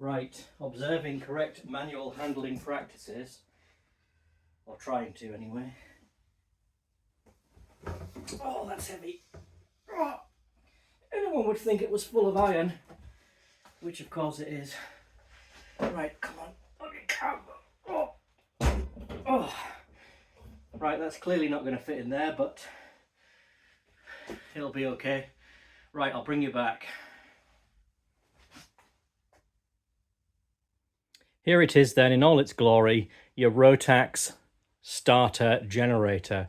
Right, observing correct manual handling practices, or trying to anyway. Oh, that's heavy. Oh, anyone would think it was full of iron, which of course it is. Right, come on. Oh. Oh. Right, that's clearly not going to fit in there, but it'll be okay. Right, I'll bring you back. Here it is then in all its glory, your Rotax starter generator.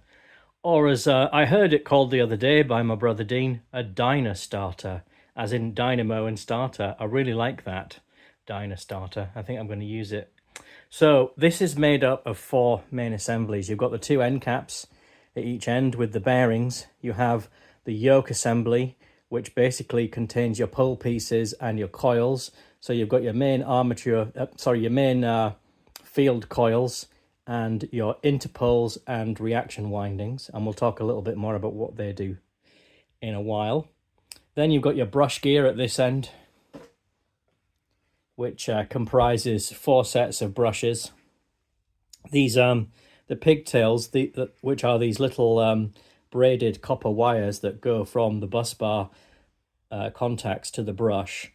Or as I heard it called the other day by my brother Dean, a DynaStarter, as in dynamo and starter. I really like that, DynaStarter. I think I'm going to use it. So this is made up of 4 main assemblies. You've got the 2 end caps at each end with the bearings. You have the yoke assembly, which basically contains your pole pieces and your coils. So you've got your main armature, your main field coils and your interpoles and reaction windings. And we'll talk a little bit more about what they do in a while. Then you've got your brush gear at this end, which comprises 4 sets of brushes. These, the pigtails, which are these little braided copper wires that go from the bus bar contacts to the brush.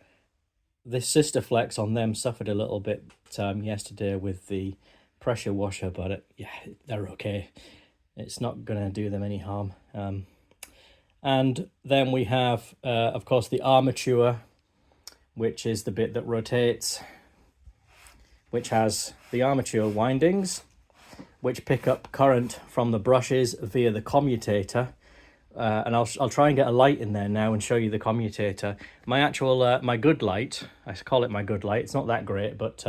This sister flex on them suffered a little bit yesterday with the pressure washer, but yeah, they're okay. It's not going to do them any harm. And then we have, of course, the armature, which is the bit that rotates, which has the armature windings, which pick up current from the brushes via the commutator. And I'll try and get a light in there now and show you the commutator. My actual, my good light, I call it my good light, it's not that great, but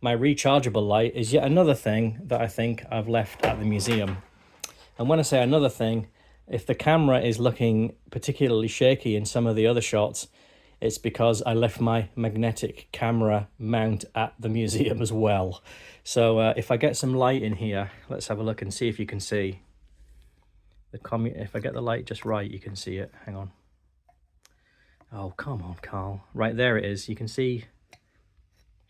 my rechargeable light is yet another thing that I think I've left at the museum. And when I say another thing, if the camera is looking particularly shaky in some of the other shots, it's because I left my magnetic camera mount at the museum as well. So if I get some light in here, let's have a look and see if you can see. If I get the light just right, you can see it. Hang on. Oh, come on, Carl. Right, there it is. You can see.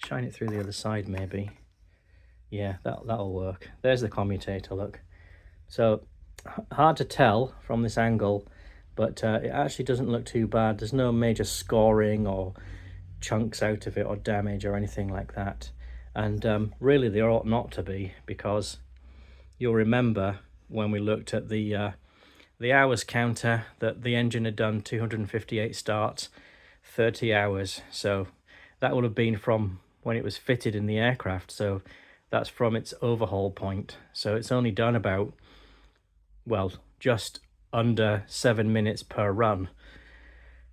Shine it through the other side, maybe. Yeah, that'll work. There's the commutator, look. So, hard to tell from this angle, but it actually doesn't look too bad. There's no major scoring or chunks out of it or damage or anything like that. And really, there ought not to be, because you'll remember when we looked at the hours counter that the engine had done 258 starts, 30 hours. So that would have been from when it was fitted in the aircraft. So that's from its overhaul point. So it's only done about, well, just under 7 minutes per run,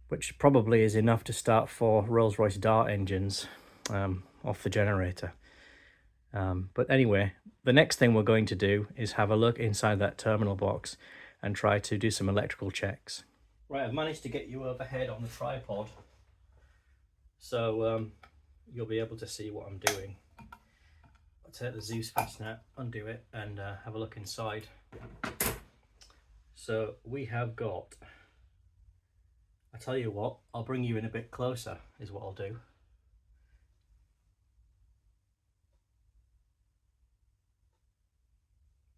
which probably is enough to start 4 Rolls-Royce Dart engines off the generator. But anyway, the next thing we're going to do is have a look inside that terminal box and try to do some electrical checks. Right, I've managed to get you overhead on the tripod, so you'll be able to see what I'm doing. I'll take the Zeus fastener, undo it, and have a look inside. So we have got, I tell you what, I'll bring you in a bit closer is what I'll do.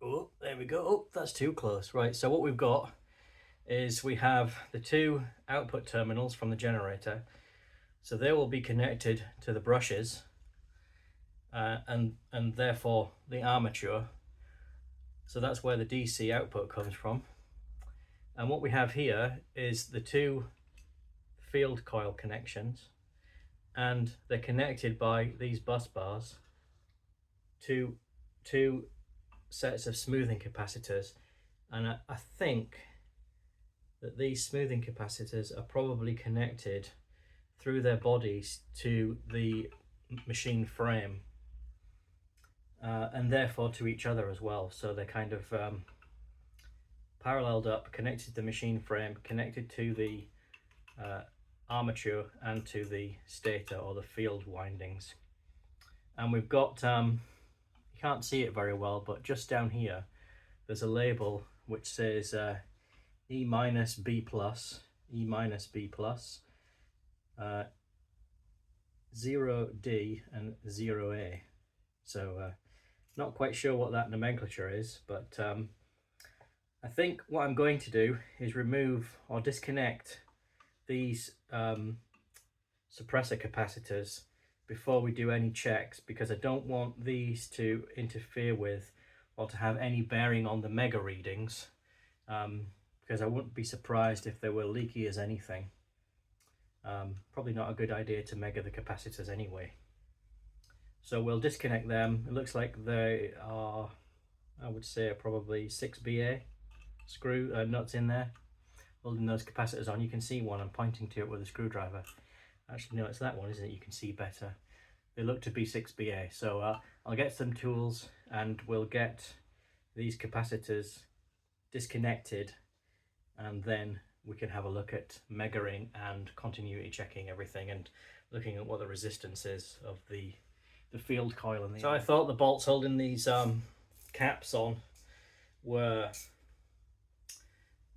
Oh, there we go. Oh, that's too close. Right, so what we've got is we have the 2 output terminals from the generator. So they will be connected to the brushes and therefore the armature. So that's where the DC output comes from. And what we have here is the 2 field coil connections, and they're connected by these bus bars to 2 sets of smoothing capacitors. And I think that these smoothing capacitors are probably connected through their bodies to the machine frame and therefore to each other as well. So they're kind of paralleled up, connected to the machine frame, connected to the armature and to the stator or the field windings. And we've got you can't see it very well, but just down here there's a label which says E minus B plus, E minus B plus, 0D and 0A. So not quite sure what that nomenclature is, but I think what I'm going to do is remove or disconnect these suppressor capacitors before we do any checks, because I don't want these to interfere with or to have any bearing on the mega readings, because I wouldn't be surprised if they were leaky as anything. Probably not a good idea to mega the capacitors anyway. So we'll disconnect them. It looks like they are, I would say, probably 6BA screw nuts in there holding those capacitors on. You can see one, I'm pointing to it with a screwdriver. Actually no, it's that one, isn't it? You can see better. They look to be 6BA. So I'll get some tools and we'll get these capacitors disconnected, and then we can have a look at measuring and continuity checking everything and looking at what the resistance is of the field coil. And so I thought the bolts holding these caps on were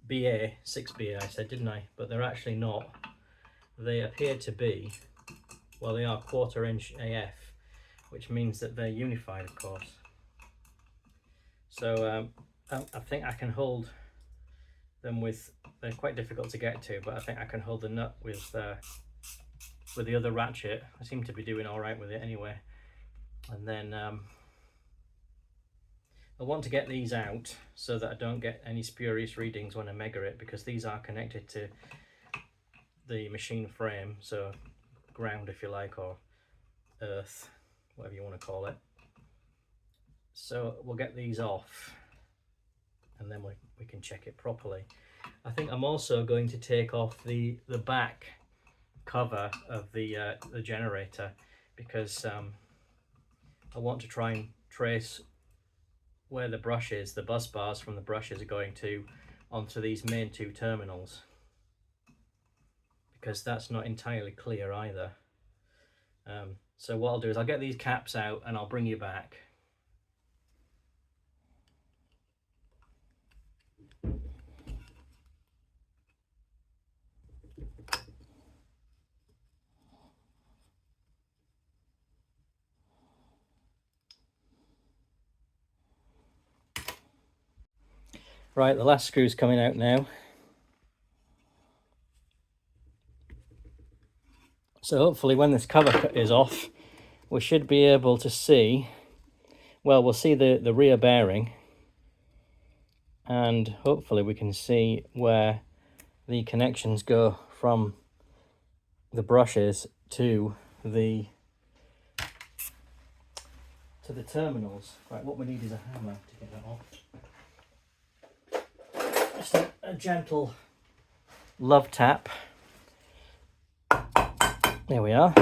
BA, 6BA I said, didn't I? But they're actually not. They appear to be, well, they are 1/4 inch AF, which means that they're unified, of course. So I think I can hold them with, they're quite difficult to get to, but I think I can hold the nut with the other ratchet. I seem to be doing all right with it anyway. And then I want to get these out so that I don't get any spurious readings when I measure it, because these are connected to the machine frame, so ground if you like, or earth, whatever you want to call it. So we'll get these off and then we can check it properly. I think I'm also going to take off the back cover of the generator, because I want to try and trace where the brushes, the bus bars from the brushes, are going to onto these main 2 terminals, because that's not entirely clear either. So what I'll do is I'll get these caps out and I'll bring you back. Right, the last screw's coming out now. So hopefully when this cover is off, we should be able to see, well, we'll see the rear bearing, and hopefully we can see where the connections go from the brushes to the terminals. Right, what we need is a hammer to get that off. Just a gentle love tap. There we are.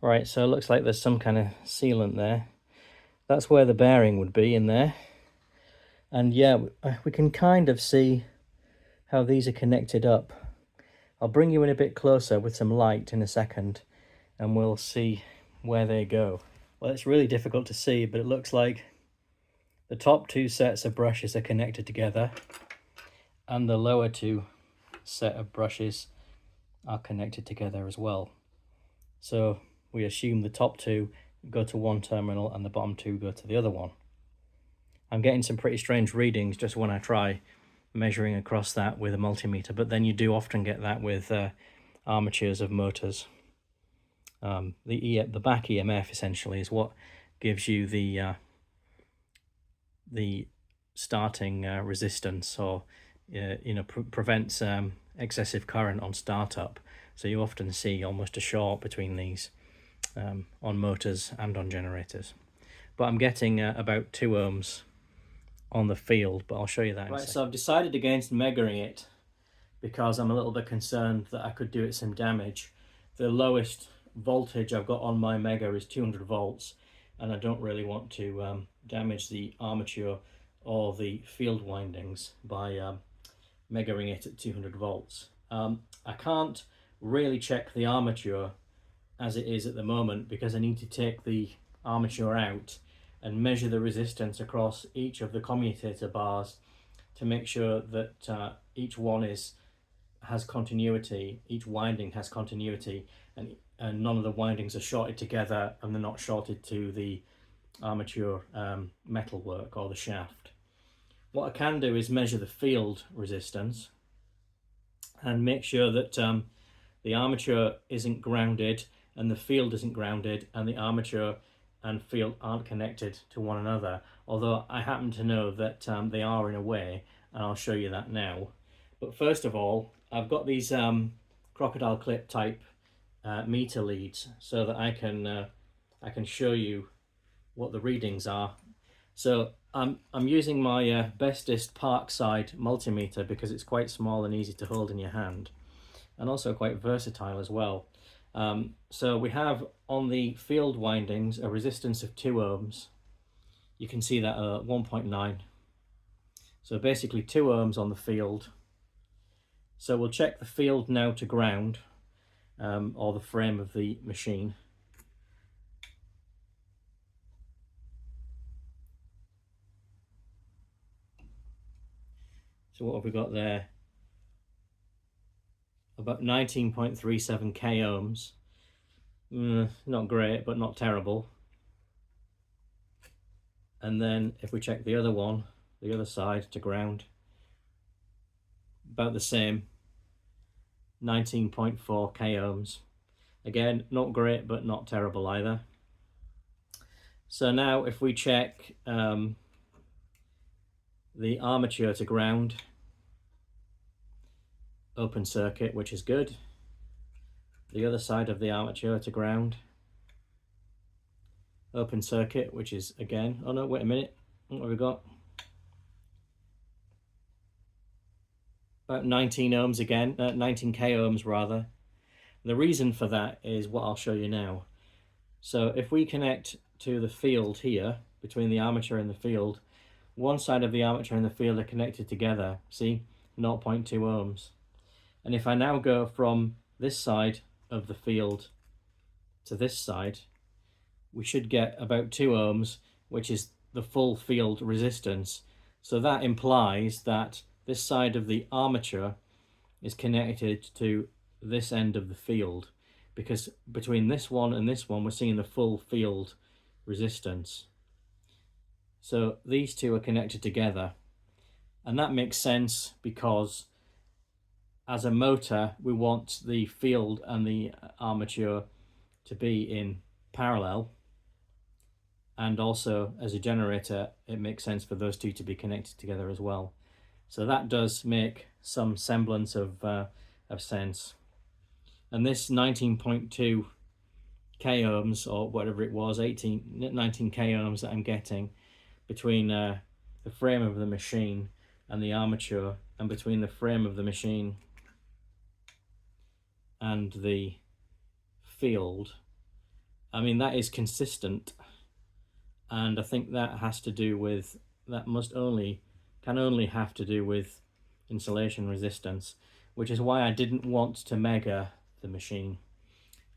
Right, so it looks like there's some kind of sealant there. That's where the bearing would be, in there. And yeah, we can kind of see how these are connected up. I'll bring you in a bit closer with some light in a second and we'll see where they go. Well, it's really difficult to see, but it looks like the top 2 sets of brushes are connected together and the lower 2 set of brushes are connected together as well. So we assume the top 2 go to one terminal and the bottom 2 go to the other one. I'm getting some pretty strange readings just when I try measuring across that with a multimeter, but then you do often get that with armatures of motors. The back EMF essentially is what gives you the starting resistance, or prevents excessive current on startup. So you often see almost a short between these on motors and on generators. But I'm getting about 2 ohms on the field, but I'll show you that in a second. So I've decided against measuring it because I'm a little bit concerned that I could do it some damage. The lowest voltage I've got on my Mega is 200 volts, and I don't really want to damage the armature or the field windings by measuring it at 200 volts. I can't really check the armature as it is at the moment, because I need to take the armature out and measure the resistance across each of the commutator bars to make sure that each one is has continuity, each winding has continuity, and none of the windings are shorted together, and they're not shorted to the armature metalwork or the shaft. What I can do is measure the field resistance and make sure that the armature isn't grounded and the field isn't grounded and the armature and field aren't connected to one another, although I happen to know that they are in a way, and I'll show you that now. But first of all, I've got these crocodile clip type meter leads so that I can show you what the readings are. So I'm using my Bestest Parkside multimeter because it's quite small and easy to hold in your hand, and also quite versatile as well. So we have on the field windings a resistance of 2 ohms. You can see that 1.9. So basically 2 ohms on the field. So we'll check the field now to ground, or the frame of the machine. So what have we got there? About 19.37 k ohms. Not great, but not terrible. And then if we check the other one, the other side to ground, about the same, 19.4 k ohms. Again, not great, but not terrible either. So now if we check the armature to ground, open circuit, which is good. The other side of the armature to ground, open circuit, which is again, oh no, wait a minute, what have we got? About 19 ohms again, 19 k ohms rather. The reason for that is what I'll show you now. So if we connect to the field here, between the armature and the field, one side of the armature and the field are connected together, see, 0.2 ohms. And if I now go from this side of the field to this side, we should get about 2 ohms, which is the full field resistance. So that implies that this side of the armature is connected to this end of the field, because between this one and this one we're seeing the full field resistance. So these two are connected together, and that makes sense because as a motor we want the field and the armature to be in parallel, and also as a generator it makes sense for those two to be connected together as well. So that does make some semblance of sense. And this 19.2 k ohms, or whatever it was, 19 k ohms that I'm getting between the frame of the machine and the armature, and between the frame of the machine and the field, I mean, that is consistent, and I think that has to do with, can only have to do with insulation resistance, which is why I didn't want to mega the machine.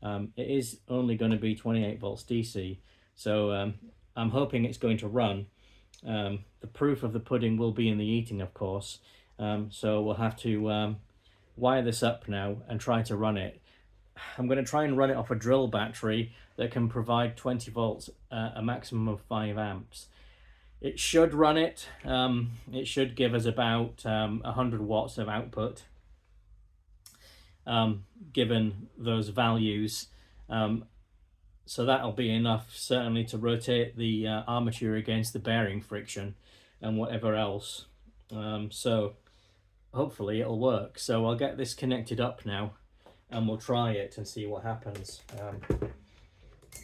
It is only going to be 28 volts DC, so I'm hoping it's going to run. The proof of the pudding will be in the eating, of course, so we'll have to wire this up now and try to run it. I'm going to try and run it off a drill battery that can provide 20 volts, a maximum of 5 amps. It should run it. It should give us about 100 watts of output, given those values. So that'll be enough, certainly, to rotate the armature against the bearing friction and whatever else. So hopefully it'll work. So I'll get this connected up now and we'll try it and see what happens.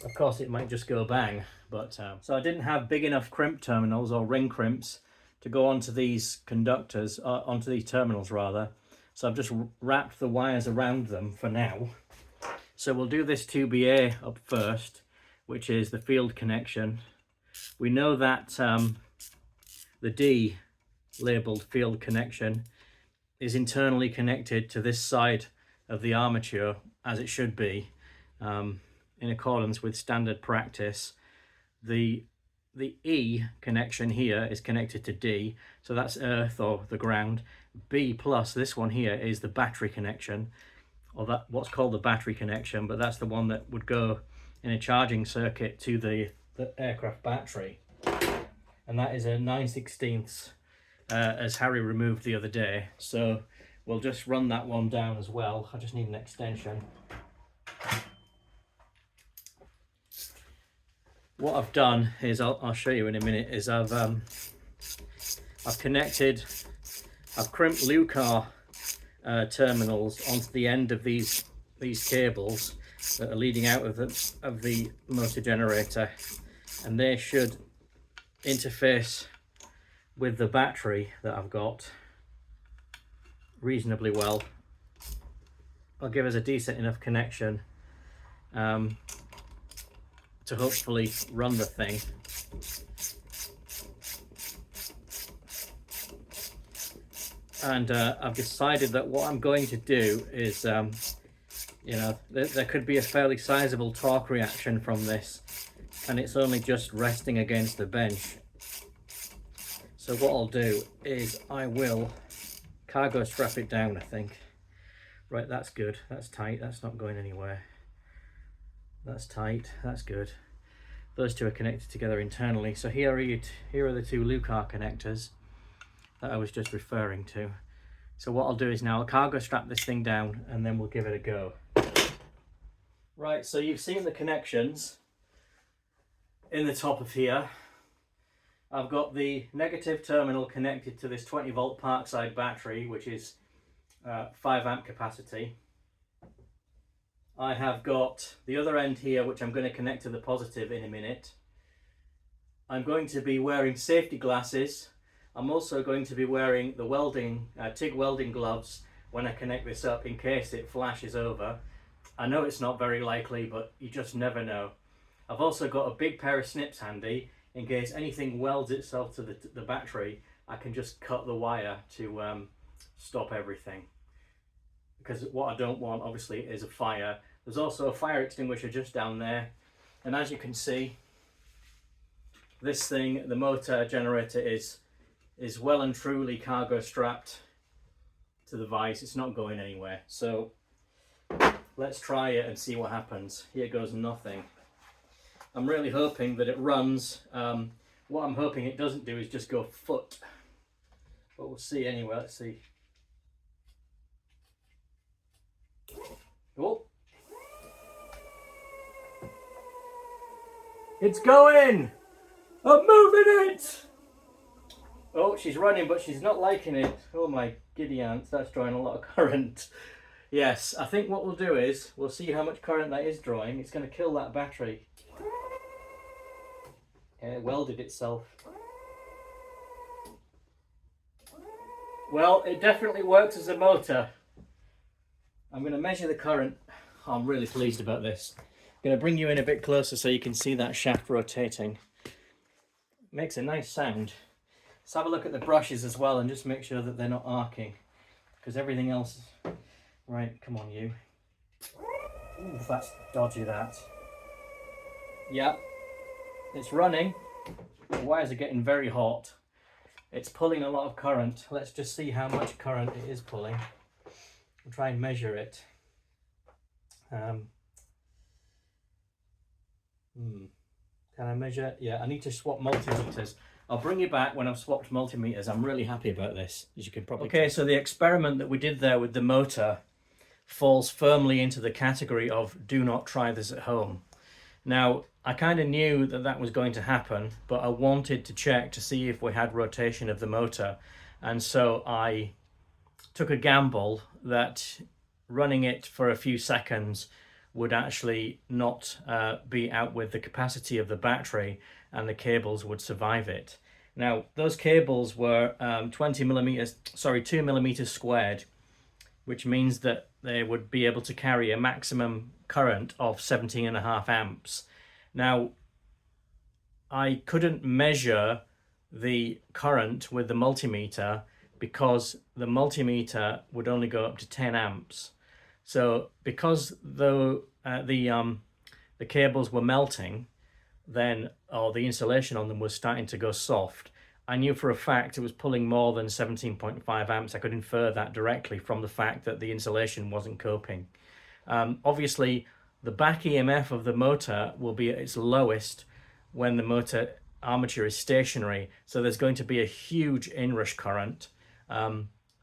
Of course it might just go bang, but so I didn't have big enough crimp terminals, or ring crimps, to go onto these conductors, onto these terminals rather. So I've just wrapped the wires around them for now. So we'll do this 2BA up first, which is the field connection. We know that the D labeled field connection is internally connected to this side of the armature, as it should be, in accordance with standard practice. The the E connection here is connected to D, so that's earth or the ground. B plus, this one here, is the battery connection, or that what's called the battery connection, but that's the one that would go in a charging circuit to the aircraft battery. And that is a 9/16 as Harry removed the other day, so we'll just run that one down as well. I just need an extension. What I've done is, I'll show you in a minute, is I've connected, I've crimped Lucar terminals onto the end of these cables that are leading out of the motor generator, and they should interface with the battery that I've got reasonably well. I'll give us a decent enough connection to hopefully run the thing. And I've decided that what I'm going to do is, you know, there could be a fairly sizable torque reaction from this, and it's only just resting against the bench. So what I'll do is I will cargo strap it down, I think. Right, that's good, that's tight, that's not going anywhere. That's tight, that's good. Those two are connected together internally. So here are the two Lucar connectors that I was just referring to. So what I'll do is now I'll cargo strap this thing down and then we'll give it a go. Right, so you've seen the connections in the top of here. I've got the negative terminal connected to this 20 volt Parkside battery, which is 5 amp capacity. I have got the other end here, which I'm going to connect to the positive in a minute. I'm going to be wearing safety glasses. I'm also going to be wearing the welding, TIG welding gloves when I connect this up, in case it flashes over. I know it's not very likely, but you just never know. I've also got a big pair of snips handy, in case anything welds itself to the battery. I can just cut the wire to stop everything. Because what I don't want, obviously, is a fire. There's also a fire extinguisher just down there. And as you can see, this thing, the motor generator, is well and truly cargo strapped to the vise. It's not going anywhere. So let's try it and see what happens. Here goes nothing. I'm really hoping that it runs. What I'm hoping it doesn't do is just go foot. But we'll see anyway. Let's see. Oh, it's going! I'm moving it! Oh, she's running, but she's not liking it. Oh my giddy ants, that's drawing a lot of current. Yes, I think what we'll do is, we'll see how much current that is drawing. It's going to kill that battery. Okay, it welded itself. Well, it definitely works as a motor. I'm going to measure the current. Oh, I'm really pleased about this. I'm going to bring you in a bit closer so you can see that shaft rotating. It makes a nice sound. Let's have a look at the brushes as well and just make sure that they're not arcing, because everything else... Right, come on you. Ooh, that's dodgy, that. Yep, it's running. The wires are getting very hot. It's pulling a lot of current. Let's just see how much current it is pulling. We'll try and measure it. Can I measure? Yeah, I need to swap multimeters. I'll bring you back when I've swapped multimeters. I'm really happy about this, as you can probably tell. Okay, so the experiment that we did there with the motor falls firmly into the category of do not try this at home. Now, I kind of knew that that was going to happen, but I wanted to check to see if we had rotation of the motor. And so I took a gamble that running it for a few seconds would actually not be out with the capacity of the battery, and the cables would survive it. Now, those cables were 2 millimeters squared, which means that they would be able to carry a maximum current of 17.5 amps. Now, I couldn't measure the current with the multimeter because the multimeter would only go up to 10 amps. So because the cables were melting, then, or the insulation on them was starting to go soft, I knew for a fact it was pulling more than 17.5 amps. I could infer that directly from the fact that the insulation wasn't coping. Obviously, the back EMF of the motor will be at its lowest when the motor armature is stationary. So there's going to be a huge inrush current,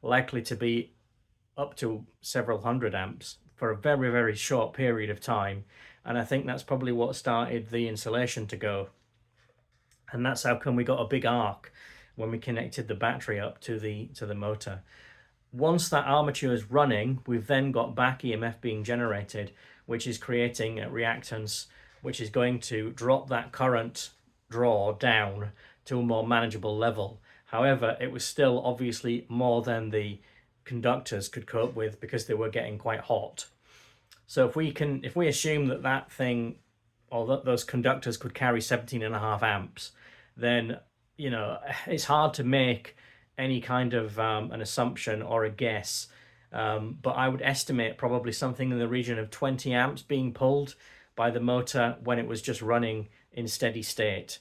likely to be up to several hundred amps for a very, very short period of time. And I think that's probably what started the insulation to go. And that's how come we got a big arc when we connected the battery up to the motor. Once that armature is running, we've then got back EMF being generated, which is creating a reactance, which is going to drop that current draw down to a more manageable level. However, it was still obviously more than the conductors could cope with because they were getting quite hot. So if we assume that thing, or that those conductors could carry 17.5 amps, then, you know, it's hard to make any kind of an assumption or a guess, but I would estimate probably something in the region of 20 amps being pulled by the motor when it was just running in steady state,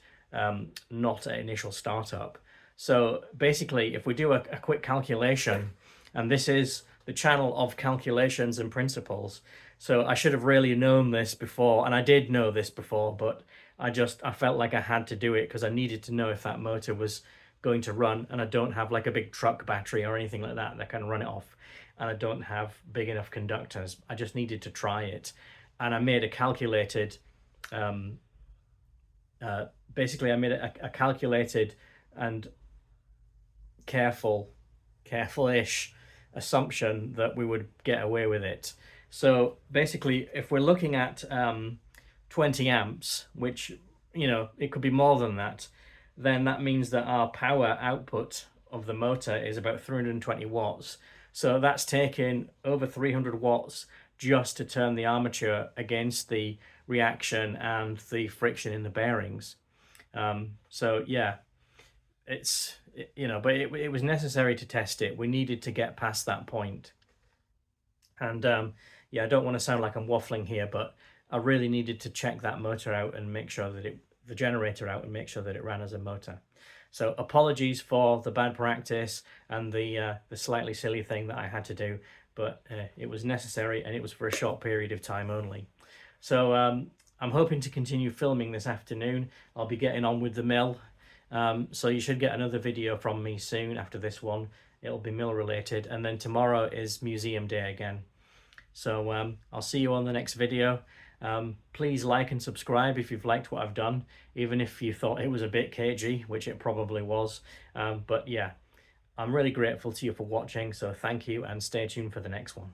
not at initial startup. So basically, if we do a quick calculation, and this is the channel of calculations and principles, so I should have really known this before, and I did know this before, but I felt like I had to do it because I needed to know if that motor was going to run, and I don't have like a big truck battery or anything like that can run it off, and I don't have big enough conductors. I just needed to try it, and I made a calculated basically I made a calculated and careful-ish assumption that we would get away with it. So basically, if we're looking at 20 amps, which, you know, it could be more than that, then that means that our power output of the motor is about 320 watts. So that's taking over 300 watts just to turn the armature against the reaction and the friction in the bearings. So yeah, it's, you know, but it was necessary to test it. We needed to get past that point. And yeah, I don't want to sound like I'm waffling here, but I really needed to check that motor out and make sure that the generator out and make sure that it ran as a motor. So apologies for the bad practice and the slightly silly thing that I had to do, but it was necessary, and it was for a short period of time only. So I'm hoping to continue filming this afternoon. I'll be getting on with the mill. So you should get another video from me soon after this one. It'll be mill related, and then tomorrow is museum day again. So I'll see you on the next video. Please like and subscribe if you've liked what I've done, even if you thought it was a bit cagey, which it probably was. But yeah, I'm really grateful to you for watching, so thank you, and stay tuned for the next one.